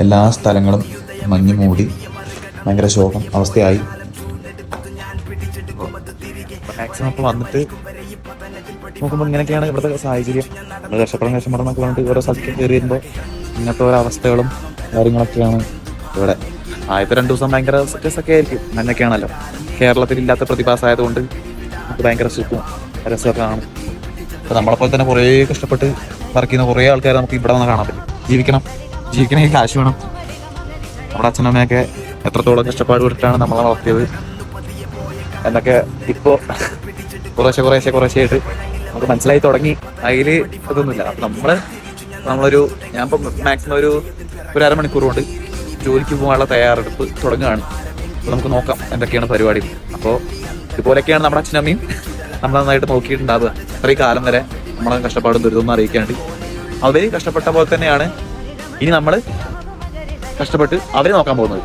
എല്ലാ സ്ഥലങ്ങളും മഞ്ഞ് മൂടി ഭയങ്കര ശോകം അവസ്ഥയായി. മാക്സിമം ഇപ്പോൾ വന്നിട്ട് നോക്കുമ്പോൾ ഇങ്ങനെയൊക്കെയാണ് ഇവിടുത്തെ സാഹചര്യം. നമ്മൾ കഷ്ടപ്പെടണം എന്നൊക്കെ പറഞ്ഞിട്ട് ഓരോ സ്ഥലത്ത് കയറി വരുമ്പോൾ ഇങ്ങനത്തെ ഓരോ അവസ്ഥകളും കാര്യങ്ങളൊക്കെയാണ് ഇവിടെ. ആദ്യത്തെ 2 ദിവസം ഭയങ്കര ഒക്കെ ആയിരിക്കും. അങ്ങനെയൊക്കെയാണല്ലോ, കേരളത്തിലില്ലാത്ത പ്രതിഭാസമായതുകൊണ്ട് നമുക്ക് ഭയങ്കര സുഖവും രസമൊക്കെ ആണ്. അപ്പോൾ നമ്മളെപ്പോലെ തന്നെ കുറേ കഷ്ടപ്പെട്ട് വർക്ക് ചെയ്യുന്ന കുറേ ആൾക്കാരെ നമുക്ക് ഇവിടെ വന്ന് കാണാൻ പറ്റും. ജീവിക്കണമെങ്കിൽ കാശ് വേണം. നമ്മുടെ അച്ഛനമ്മയൊക്കെ എത്രത്തോളം കഷ്ടപ്പാട് വിട്ടിട്ടാണ് നമ്മളെ വളർത്തിയത് എന്നൊക്കെ ഇപ്പോൾ കുറേശ്ശെ ആയിട്ട് നമുക്ക് മനസ്സിലായി തുടങ്ങി. അതിൽ ഇതൊന്നുമില്ല. അപ്പം ഞാനിപ്പോൾ മാക്സിമം ഒരു അരമണിക്കൂർ കൊണ്ട് ജോലിക്ക് പോകാനുള്ള തയ്യാറെടുപ്പ് തുടങ്ങുകയാണ്. അപ്പോൾ നമുക്ക് നോക്കാം എന്തൊക്കെയാണ് പരിപാടി. അപ്പോൾ ഇതുപോലെയൊക്കെയാണ് നമ്മുടെ അച്ഛനമ്മയും നമ്മൾ നന്നായിട്ട് നോക്കിയിട്ടുണ്ടാവുക. ഇത്രയും കാലം വരെ നമ്മളെ കഷ്ടപ്പാടും ദുരിതമൊന്നും അറിയിക്കാണ്ട് അവർ കഷ്ടപ്പെട്ട പോലെ തന്നെയാണ് ഇനി നമ്മൾ കഷ്ടപ്പെട്ട് അവരെ നോക്കാൻ പോകുന്നത്.